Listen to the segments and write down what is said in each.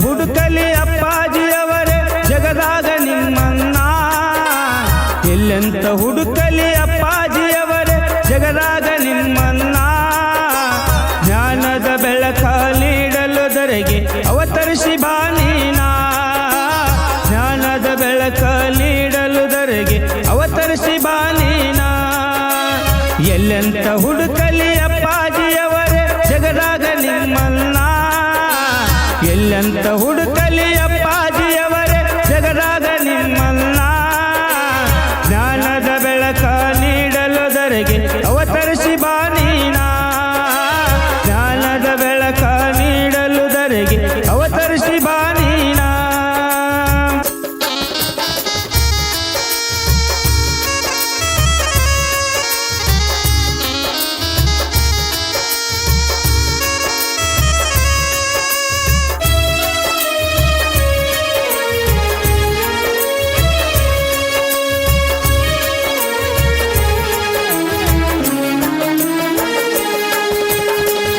ಹುಡುಕಲಿ ಅಪ್ಪಾಜಿಯವರೇ ಜಗದಾಗ ನಿಮ್ಮನ್ನ, ಎಲ್ಲೆಂತ ಹುಡುಕಲಿ ಅಪ್ಪಾಜಿಯವರೇ ಜಗದಾಗ ನಿಮ್ಮನ್ನ. ಜ್ಞಾನದ ಬೆಳಕ ನೀಡಲು ಧರೆಗೆ ಅವತರಿಸಿ ಬಾನೀನಾ, ಜ್ಞಾನದ ಬೆಳಕ ನೀಡಲು ಧರೆಗೆ ಅವತರಿಸಿ ಬಾನೀನಾ. ಎಲ್ಲೆಂತ ಹುಡುಕಲಿ ಅಪ್ಪಾಜಿಯವರೇ ಜಗದಾಗ ನಿಮ್ಮನ್ನ, ಎಲ್ಲೆಂತ ಹುಡುಕಲಿ ಅಪ್ಪಾಜಿಯವರೇ ಜಗದಾಗ ನಿಮ್ಮನ್ನ. ಜ್ಞಾನದ ಬೆಳಕ ನೀಡಲು ಧರೆಗೆ ಅವತರಿಸಿ ಬಾನೀನಾ, ಜ್ಞಾನದ ಬೆಳಕ ನೀಡಲು ಧರೆಗೆ ಅವತರಿಸಿ ಬಾನೀನಾ.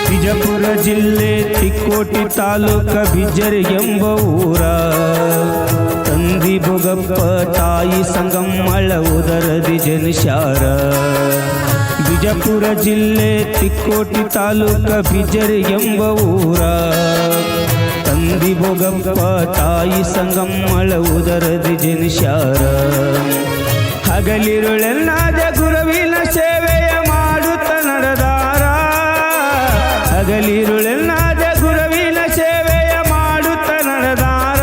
ವಿಜಯಪುರ ಜಿಲ್ಲೆ ತಿಕೋಟಿ ತಾಲೂಕ ಬಿಜರ್ ಎಂಬ ಊರ, ತಂದಿ ಭೋಗಪ್ಪ ತಾಯಿ ಸಂಗಮ್ಮಳ ಉದರದಿ ಜನಿಸ್ಯಾರ. ವಿಜಯಪುರ ಜಿಲ್ಲೆ ತಿಕೋಟಿ ತಾಲೂಕ ಬಿಜರ್ ಎಂಬ ಊರ, ತಂದಿ ಭೋಗಪ್ಪ ತಾಯಿ ಸಂಗಮ್ಮಳ ಉದರದಿ ಜನಿಸ್ಯಾರ. ಹಗಲಿರುಳೆನ್ನಾದ ಗುರುವಿನ ಸೇವೆಯ ಮಾಡುತ್ತ ನಡೆದಾರ, ಹಗಲಿರುಳೆನ್ನಾದ ಗುರುವಿನ ಸೇವೆಯ ಮಾಡುತ್ತ ನಡೆದಾರ.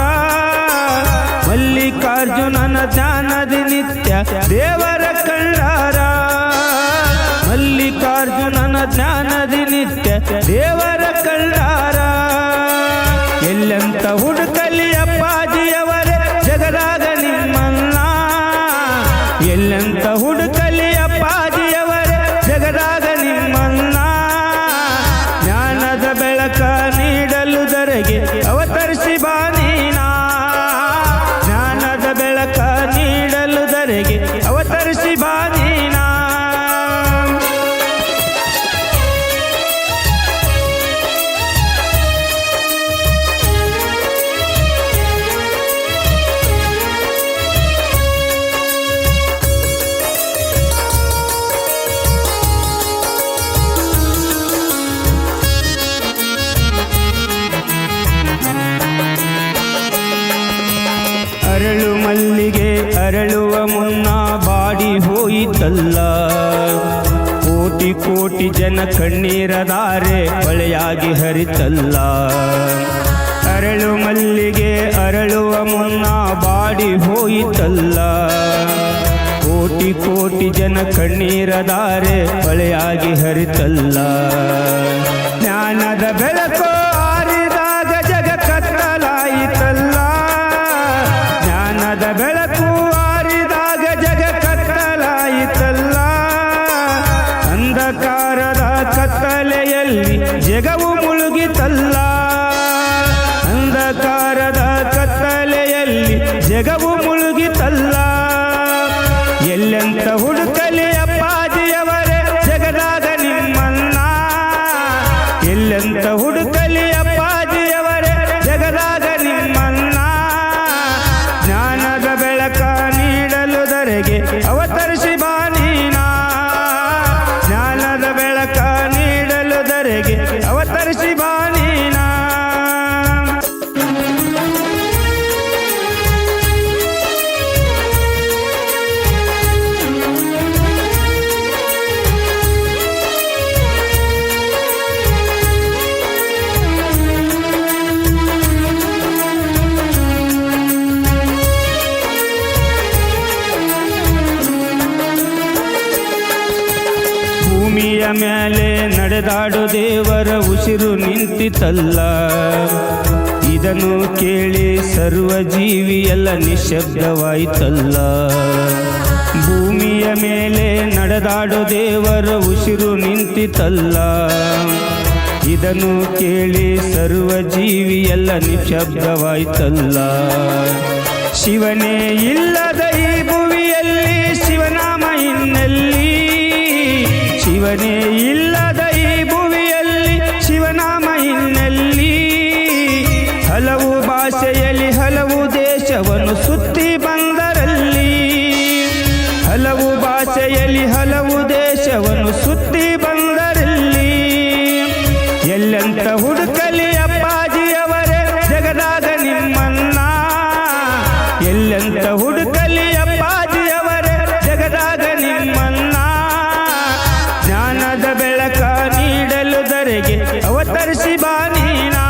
ಮಲ್ಲಿಕಾರ್ಜುನನ ಜ್ಞಾನದಿ ನಿತ್ಯ ದೇವರ ಕಂಡಾರ, ಮಲ್ಲಿಕಾರ್ಜುನನ ಜ್ಞಾನದಿ ನಿತ್ಯ ದೇವರ ಕಂಡಾರ. ಎಲ್ಲೆಂತ ಹುಡುಕಲಿ ಅಪ್ಪಾಜಿಯವರೇ ಜಗದಾಗ ನಿಮ್ಮನ್ನ, ಎಲ್ಲೆಂತ ಹುಡುಕಲಿ ಅಪ್ಪಾಜಿಯವರೇ ಜಗದಾಗ ನಿಮ್ಮನ್ನ. ಜ್ಞಾನದ ಬೆಳಕ ನೀಡಲು ಧರೆಗೆ ಅವತರಿಸಿ ಬಾನೀನಾ, ಜ್ಞಾನದ ಬೆಳಕ ನೀಡಲು ಧರೆಗೆ ಅವತರಿಸಿ ಬಾನೀನಾ. ಅರಳು ಮಲ್ಲಿಗೆ ಅರಳುವ ಮುನ್ನ ಬಾಡಿ ಹೋಯಿತಲ್ಲ, ಕೋಟಿ ಕೋಟಿ ಜನ ಕಣ್ಣೀರದಾರೆ ಹೊಳೆಯಾಗಿ ಹರಿತಲ್ಲ. ಅರಳು ಮಲ್ಲಿಗೆ ಅರಳುವ ಮುನ್ನ ಬಾಡಿ ಹೋಯಿತಲ್ಲ, ಕೋಟಿ ಕೋಟಿ ಜನ ಕಣ್ಣೀರದಾರೆ ಹೊಳೆಯಾಗಿ ಹರಿತಲ್ಲ. ಜ್ಞಾನದ ಬೆಳಕು ಆರಿದಾಗ ಜಗ ಕತ್ತಲಾಯಿತಲ್ಲ, ಜ್ಞಾನದ ಬೆಳಕು ಆರಿದಾಗ ಜಗ ಕತ್ತಲಾಯಿತಲ್ಲ. ಅಂಧಕಾರದ ಕತ್ತಲೆಯಲ್ಲಿ ಜಗವು ಮುಳುಗಿತಲ್ಲ, ಅಂಧಕಾರದ ಕತ್ತಲೆಯಲ್ಲಿ ಜಗವು ಮುಳುಗಿತಲ್ಲ. ಎಲ್ಲೆಂತ ಹುಡುಕಲಿ ಅಪ್ಪಾಜಿಯವರೇ ಜಗದಾಗ ನಿಮ್ಮನ್ನ, ಎಲ್ಲೆಂತ ಹುಡುಕಲಿ ಅಪ್ಪಾಜಿಯವರೇ ಜಗದಾಗ ನಿಮ್ಮನ್ನ. ಜ್ಞಾನದ ಬೆಳಕ ನೀಡಲು ಧರೆಗೆ ಅವತರಿಸಿ ಬಾನೀನಾ, ಜ್ಞಾನದ ಬೆಳಕ ನೀಡಲು ಧರೆಗೆ ಅವತರಿಸಿ ಬಾನೀನಾ. ಭೂಮಿಯ ಮೇಲೆ ನಡೆದಾಡು ದೇವರ ಉಸಿರು ನಿಂತಿತಲ್ಲ, ಇದನ್ನು ಕೇಳಿ ಸರ್ವ ಜೀವಿ ಎಲ್ಲ ನಿಶ್ಶಬ್ದವಾಯಿತಲ್ಲ. ಭೂಮಿಯ ಮೇಲೆ ನಡೆದಾಡು ದೇವರ ಉಸಿರು ನಿಂತಿತಲ್ಲ, ಇದನ್ನು ಕೇಳಿ ಸರ್ವ ಜೀವಿ ಎಲ್ಲ ನಿಶ್ಶಬ್ದವಾಯಿತಲ್ಲ. ಶಿವನೇ ಇಲ್ಲದ ಈ ಭುವಿಯಲ್ಲಿ ಶಿವನಾಮ ಇನ್ನೆಲ್ಲಿ, ಶಿವನೇ ಇಲ್ಲದ ಈ ಭುವಿಯಲ್ಲಿ ಶಿವನಾಮ ಇನ್ನೆಲ್ಲಿ. ಹಲವು ಭಾಷೆಯಲ್ಲಿ ಹಲವು ದೇಶವನ್ನು ಸುತ್ತಿ ಬಂದರಲ್ಲಿ ಹಲವು ಭಾಷೆಯಲ್ಲಿ ಹಲವು ದೇಶವನ್ನು ಸುತ್ತಿ ಬಂದರಲ್ಲಿ ಎಲ್ಲಂತ ಹುಡುಕಲಿ ಅಪ್ಪಾಜಿಯವರೇ ಜಗದಾಗ ನಿಮ್ಮನ್ನ ಎಲ್ಲಂತ ಹುಡುಕಲಿ ಅಪ್ಪಾಜಿಯವರೇ ಜಗದಾಗ ನಿಮ್ಮನ್ನ ಜ್ಞಾನದ ಬೆಳಕ ನೀಡಲು ಧರೆಗೆ ಅವತರಿಸಿ ಬಾನೀನಾ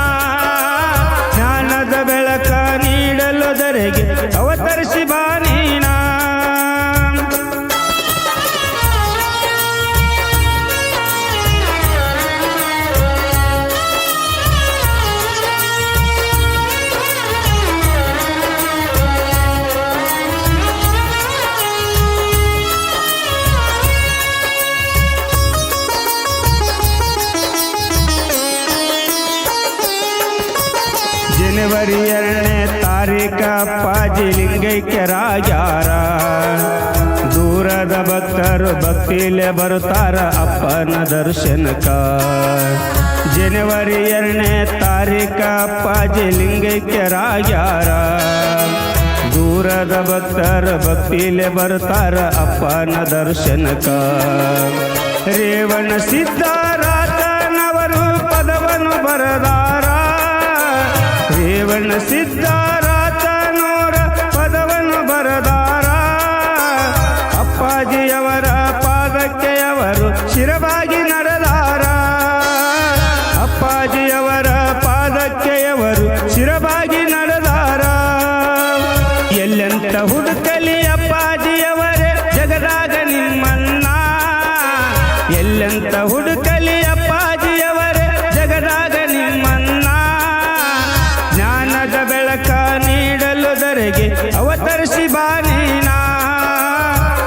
ಜ್ಞಾನದ ಬೆಳಕ ನೀಡಲು ಧರೆಗೆ ಅವತರಿಸಿ ಬಾನೀನಾ ಜನವರಿ 2ನೇ ತಾರೀಖ ಅಪ್ಪಾಜಿ ಲಿಂಗೈಕ್ಯರಾಗ್ಯಾರ ದೂರದ ಭಕ್ತರು ಭಕ್ತಿಲೆ ಬರುತ್ತಾರ ಅಪ್ಪನ ದರ್ಶನಕ ಜನವರಿ 2ನೇ ತಾರೀಖ ಅಪ್ಪಾಜಿ ಲಿಂಗೈಕ್ಯರಾಗ್ಯಾರ ದೂರದ ಭಕ್ತರು ಭಕ್ತಿಲೆ ಬರುತ್ತಾರ ಅಪ್ಪನ ದರ್ಶನಕ ರೇವಣ ಸಿದ್ಧರಾತನವರು ಪದವನ್ನು ಬರದಾರ ರೇವಣ ಸಿದ್ಧರಾತನವರ ಪದವನ್ನು ಬರದಾರ ಅಪ್ಪಾಜಿಯವರ ಪಾದಕ್ಕೆ ಅವರು ಶಿರವಾಗಿ ನಡೆದಾರ ಅಪ್ಪಾಜಿಯವರ ಪಾದಕ್ಕೆ ಅವರು ಶಿರವಾಗಿ ನಡೆದಾರ ಎಲ್ಲೆಂತ ಹುಡುಕಲಿ ಅಪ್ಪಾಜಿಯವರೇ ಜಗದಾಗ ನಿಮ್ಮನ್ನ ಎಲ್ಲೆಂತ ಹುಡುಕಲಿ ಅಪ್ಪಾಜಿಯವರೇ ಜಗದಾಗ ನಿಮ್ಮನ್ನ ಜ್ಞಾನದ ಬೆಳಕ ನೀಡಲು ಧರೆಗೆ ಅವತರಿಸಿ ಬಾನೀನಾ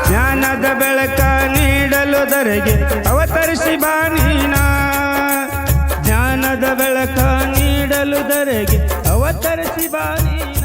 ಜ್ಞಾನದ ಬೆಳಕ ನೀಡಲು ಧರೆಗೆ ಅವತರಿಸಿ ಬಾನೀನಾ ಜ್ಞಾನದ ಬೆಳಕ ನೀಡಲು ಧರೆಗೆ ಅವತರಿಸಿ ಬಾನೀನಾ